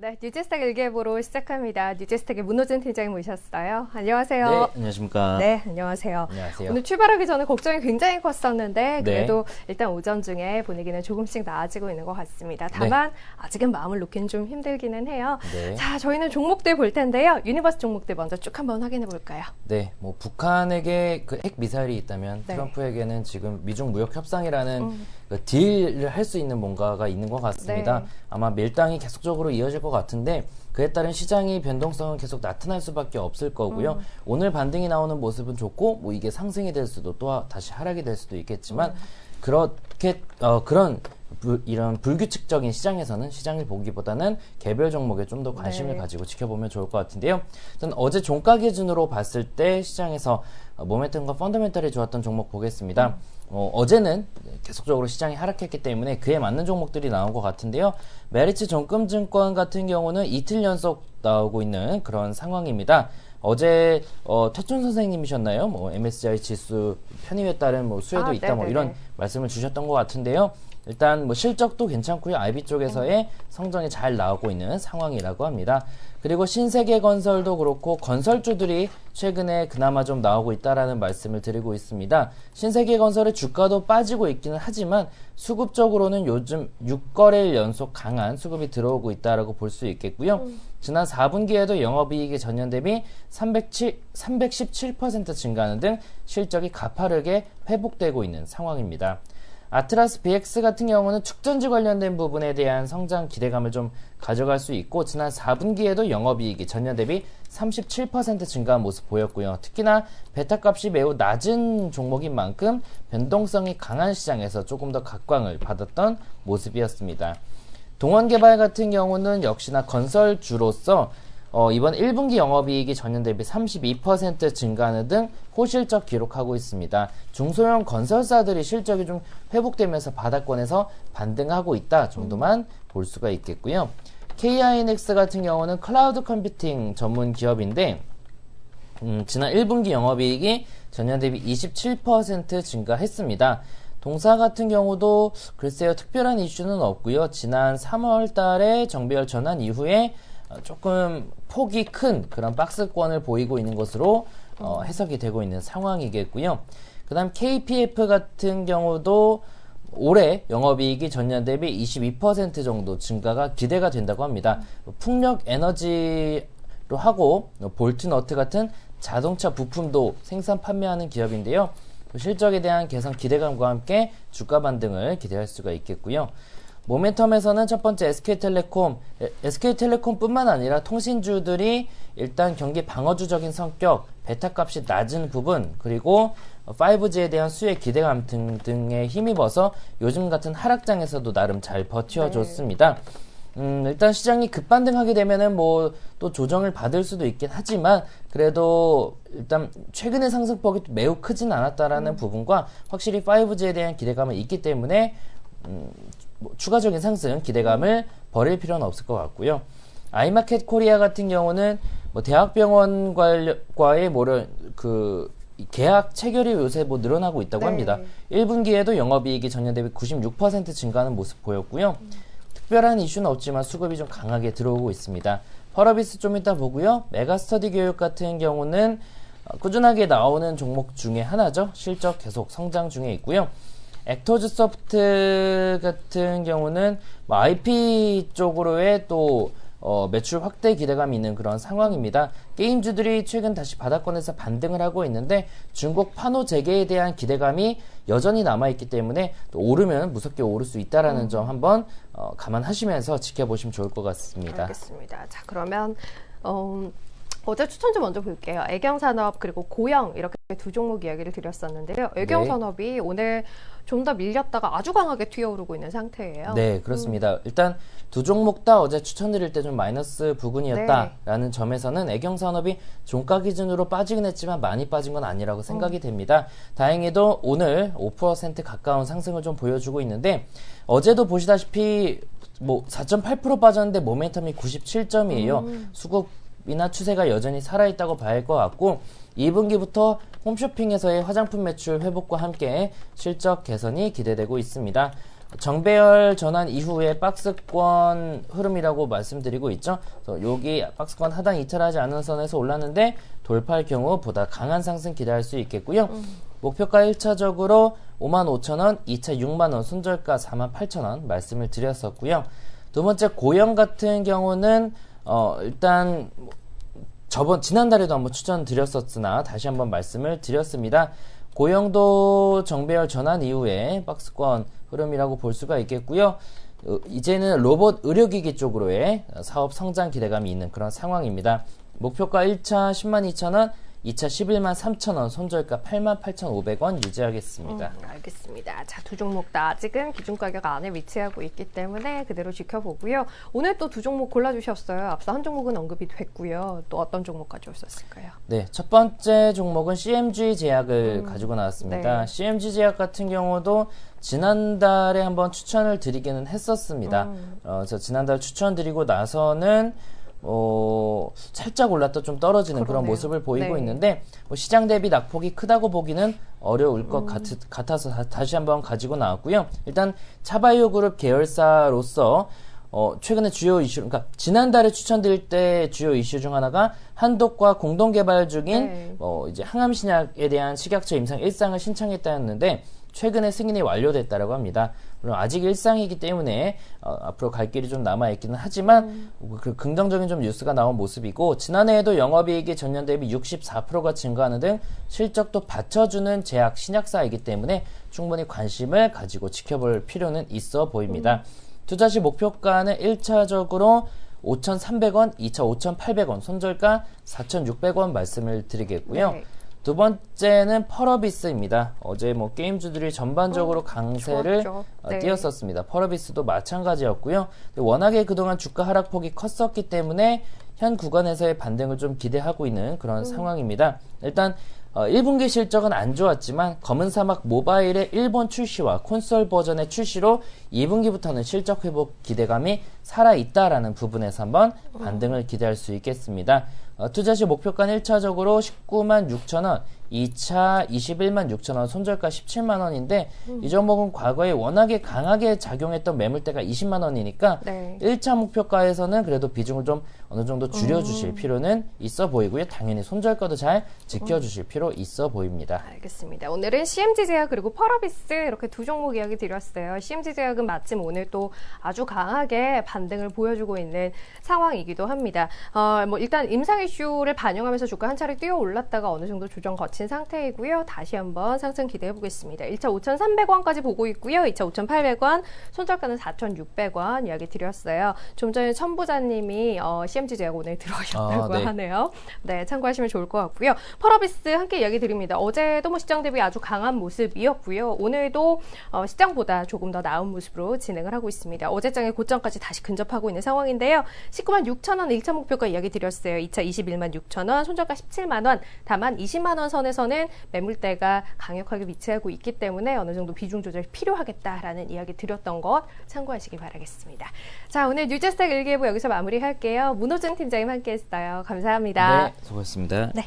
네, 뉴제스탁 일기예보로 시작합니다. 뉴제스탁의 문호준 팀장님 모셨어요. 안녕하세요. 네, 안녕하십니까. 네, 안녕하세요. 안녕하세요. 오늘 출발하기 전에 걱정이 굉장히 컸었는데 그래도 네. 일단 오전 중에 분위기는 조금씩 나아지고 있는 것 같습니다. 다만 아직은 마음을 놓기는 좀 힘들기는 해요. 네. 자, 저희는 종목들 볼 텐데요. 유니버스 종목들 먼저 쭉 한번 확인해 볼까요? 네, 뭐 북한에게 그 핵 미사일이 있다면 네. 트럼프에게는 지금 미중 무역 협상이라는 그 딜을 할 수 있는 뭔가가 있는 것 같습니다. 네. 아마 밀당이 계속적으로 이어질 것 같은데 그에 따른 시장이 변동성은 계속 나타날 수밖에 없을 거고요. 오늘 반등이 나오는 모습은 좋고 뭐 이게 상승이 될 수도 또 다시 하락이 될 수도 있겠지만 그렇게 이런 불규칙적인 시장에서는 시장을 보기보다는 개별 종목에 좀 더 관심을 네. 가지고 지켜보면 좋을 것 같은데요. 일단 어제 종가 기준으로 봤을 때 시장에서 모멘텀과 펀더멘털이 좋았던 종목 보겠습니다. 어제는 계속적으로 시장이 하락했기 때문에 그에 맞는 종목들이 나온 것 같은데요. 메리츠 정금증권 같은 경우는 이틀 연속 나오고 있는 그런 상황입니다. 어제 태춘 선생님이셨나요? 뭐 MSCI 지수 편입에 따른 뭐 수혜도 있다 뭐 이런 말씀을 주셨던 것 같은데요. 일단 뭐 실적도 괜찮고요. IB 쪽에서의 성적이 잘 나오고 있는 상황이라고 합니다. 그리고 신세계건설도 그렇고 건설주들이 최근에 그나마 좀 나오고 있다라는 말씀을 드리고 있습니다. 신세계건설의 주가도 빠지고 있기는 하지만 수급적으로는 요즘 6거래일 연속 강한 수급이 들어오고 있다라고 볼 수 있겠고요. 지난 4분기에도 영업이익이 전년 대비 317% 증가하는 등 실적이 가파르게 회복되고 있는 상황입니다. 아트라스 BX 같은 경우는 축전지 관련된 부분에 대한 성장 기대감을 좀 가져갈 수 있고 지난 4분기에도 영업이익이 전년 대비 37% 증가한 모습 보였고요. 특히나 베타값이 매우 낮은 종목인 만큼 변동성이 강한 시장에서 조금 더 각광을 받았던 모습이었습니다. 동원개발 같은 경우는 역시나 건설주로서 이번 1분기 영업이익이 전년 대비 32% 증가하는 등 호실적 기록하고 있습니다. 중소형 건설사들이 실적이 좀 회복되면서 바닥권에서 반등하고 있다 정도만 볼 수가 있겠고요. KINX 같은 경우는 클라우드 컴퓨팅 전문 기업인데 지난 1분기 영업이익이 전년 대비 27% 증가했습니다. 동사 같은 경우도 글쎄요 특별한 이슈는 없고요. 지난 3월 달에 정비열 전환 이후에 조금 폭이 큰 그런 박스권을 보이고 있는 것으로 해석이 되고 있는 상황이겠고요. 그 다음 KPF 같은 경우도 올해 영업이익이 전년 대비 22% 정도 증가가 기대가 된다고 합니다. 풍력 에너지로 하고 볼트너트 같은 자동차 부품도 생산 판매하는 기업인데요. 실적에 대한 개선 기대감과 함께 주가 반등을 기대할 수가 있겠고요. 모멘텀에서는 첫 번째 SK텔레콤 뿐만 아니라 통신주들이 일단 경기 방어주적인 성격, 베타값이 낮은 부분, 그리고 5G에 대한 수혜 기대감 등에 힘입어서 요즘 같은 하락장에서도 나름 잘 버텨줬습니다. 일단 시장이 급반등하게 되면은 뭐 또 조정을 받을 수도 있긴 하지만 그래도 일단 최근의 상승폭이 매우 크진 않았다라는 부분과 확실히 5G에 대한 기대감은 있기 때문에 추가적인 상승 기대감을 버릴 필요는 없을 것 같고요. 아이마켓 코리아 같은 경우는 뭐 대학병원과의 계약 체결이 요새 뭐 늘어나고 있다고 합니다. 1분기에도 영업이익이 전년 대비 96% 증가하는 모습 보였고요. 특별한 이슈는 없지만 수급이 좀 강하게 들어오고 있습니다. 펄어비스 좀 이따 보고요. 메가스터디 교육 같은 경우는 꾸준하게 나오는 종목 중에 하나죠. 실적 계속 성장 중에 있고요. 액터즈 소프트 같은 경우는 뭐 IP 쪽으로의 또 매출 확대 기대감이 있는 그런 상황입니다. 게임주들이 최근 다시 바닥권에서 반등을 하고 있는데 중국 판호 재개에 대한 기대감이 여전히 남아있기 때문에 또 오르면 무섭게 오를 수 있다라는 점 한번 감안하시면서 지켜보시면 좋을 것 같습니다. 알겠습니다. 자, 그러면 어제 추천주 먼저 볼게요. 애경산업 그리고 고영 이렇게 두 종목 이야기를 드렸었는데요. 애경산업이 오늘 좀 더 밀렸다가 아주 강하게 튀어오르고 있는 상태예요. 네, 그렇습니다. 일단 두 종목 다 어제 추천드릴 때 좀 마이너스 부근이었다라는 점에서는 애경산업이 종가 기준으로 빠지긴 했지만 많이 빠진 건 아니라고 생각이 됩니다. 다행히도 오늘 5% 가까운 상승을 좀 보여주고 있는데 어제도 보시다시피 뭐 4.8% 빠졌는데 모멘텀이 97점이에요. 수급이나 추세가 여전히 살아있다고 봐야 할 것 같고 2분기부터 홈쇼핑에서의 화장품 매출 회복과 함께 실적 개선이 기대되고 있습니다. 정배열 전환 이후에 박스권 흐름이라고 말씀드리고 있죠. 그래서 여기 박스권 하단 이탈하지 않은 선에서 올랐는데 돌파할 경우 보다 강한 상승 기대할 수 있겠고요. 목표가 1차적으로 55,000원, 2차 6만원, 손절가 48,000원 말씀을 드렸었고요. 두 번째 고영 같은 경우는 일단 지난달에도 한번 추천드렸었으나 다시 한번 말씀을 드렸습니다. 고영도 정배열 전환 이후에 박스권 흐름이라고 볼 수가 있겠고요. 이제는 로봇 의료기기 쪽으로의 사업 성장 기대감이 있는 그런 상황입니다. 목표가 1차 102,000원, 2차 113,000원, 손절가 88,500원 유지하겠습니다. 알겠습니다. 자, 두 종목 다 아직은 기준 가격 안에 위치하고 있기 때문에 그대로 지켜보고요. 오늘 또 두 종목 골라주셨어요. 앞서 한 종목은 언급이 됐고요. 또 어떤 종목 가져오셨을까요? 네, 첫 번째 종목은 CMG 제약을 가지고 나왔습니다. 네. CMG 제약 같은 경우도 지난달에 한번 추천을 드리기는 했었습니다. 그래서 지난달 추천드리고 나서는 살짝 올랐다 좀 떨어지는 그런 그러네요. 모습을 보이고 네. 있는데 시장 대비 낙폭이 크다고 보기는 어려울 것 같아서 다시 한번 가지고 나왔고요. 일단 차바이오 그룹 계열사로서 최근에 주요 이슈, 그러니까 지난달에 추천드릴 때 주요 이슈 중 하나가 한독과 공동 개발 중인 네. 이제 항암 신약에 대한 식약처 임상 1상을 신청했다였는데 최근에 승인이 완료됐다라고 합니다. 물론 아직 1상이기 때문에 앞으로 갈 길이 좀 남아있기는 하지만 그 긍정적인 좀 뉴스가 나온 모습이고 지난해에도 영업이익이 전년 대비 64%가 증가하는 등 실적도 받쳐주는 제약 신약사이기 때문에 충분히 관심을 가지고 지켜볼 필요는 있어 보입니다. 투자시 목표가는 1차적으로 5,300원, 2차 5,800원, 손절가 4,600원 말씀을 드리겠고요. 네. 두 번째는 펄어비스입니다. 어제 게임주들이 전반적으로 강세를 좋았죠. 네. 띄었었습니다. 펄어비스도 마찬가지였고요. 워낙에 그동안 주가 하락폭이 컸었기 때문에 현 구간에서의 반등을 좀 기대하고 있는 그런 상황입니다. 일단 1분기 실적은 안 좋았지만 검은 사막 모바일의 일본 출시와 콘솔 버전의 출시로 2분기부터는 실적 회복 기대감이 살아있다라는 부분에서 한번 반등을 기대할 수 있겠습니다. 투자시 목표가는 1차적으로 19만 6천원, 2차 21만 6천원, 손절가 17만 원인데 이 종목은 과거에 워낙에 강하게 작용했던 매물대가 20만 원이니까 네. 1차 목표가에서는 그래도 비중을 좀 어느 정도 줄여주실 필요는 있어 보이고요. 당연히 손절가도 잘 지켜주실 필요 있어 보입니다. 알겠습니다. 오늘은 CMG 제약 그리고 펄어비스 이렇게 두 종목 이야기 드렸어요. CMG 제약은 마침 오늘 또 아주 강하게 반등을 보여주고 있는 상황이기도 합니다. 일단 임상 이슈를 반영하면서 주가 한 차례 뛰어 올랐다가 어느 정도 조정 거친 상태이고요. 다시 한번 상승 기대해 보겠습니다. 1차 5,300원까지 보고 있고요. 2차 5,800원, 손절가는 4,600원 이야기 드렸어요. 좀 전에 천부자님이 CMG 제약 오늘 들어오셨다고 네. 하네요. 네, 참고하시면 좋을 것 같고요. 펄어비스 함께 이야기 드립니다. 어제도 시장 대비 아주 강한 모습이었고요. 오늘도 시장보다 조금 더 나은 모습으로 진행을 하고 있습니다. 어제장의 고점까지 다시 근접하고 있는 상황인데요. 19만 6천 원 1차 목표가 이야기 드렸어요. 2차 21만 6천 원, 손절가 17만 원. 다만 20만 원 선에서는 매물대가 강력하게 위치하고 있기 때문에 어느 정도 비중 조절이 필요하겠다라는 이야기 드렸던 것 참고하시기 바라겠습니다. 자, 오늘 뉴스스택 일기예보 여기서 마무리할게요. 문호준 팀장님 함께했어요. 감사합니다. 네, 수고하셨습니다. 네.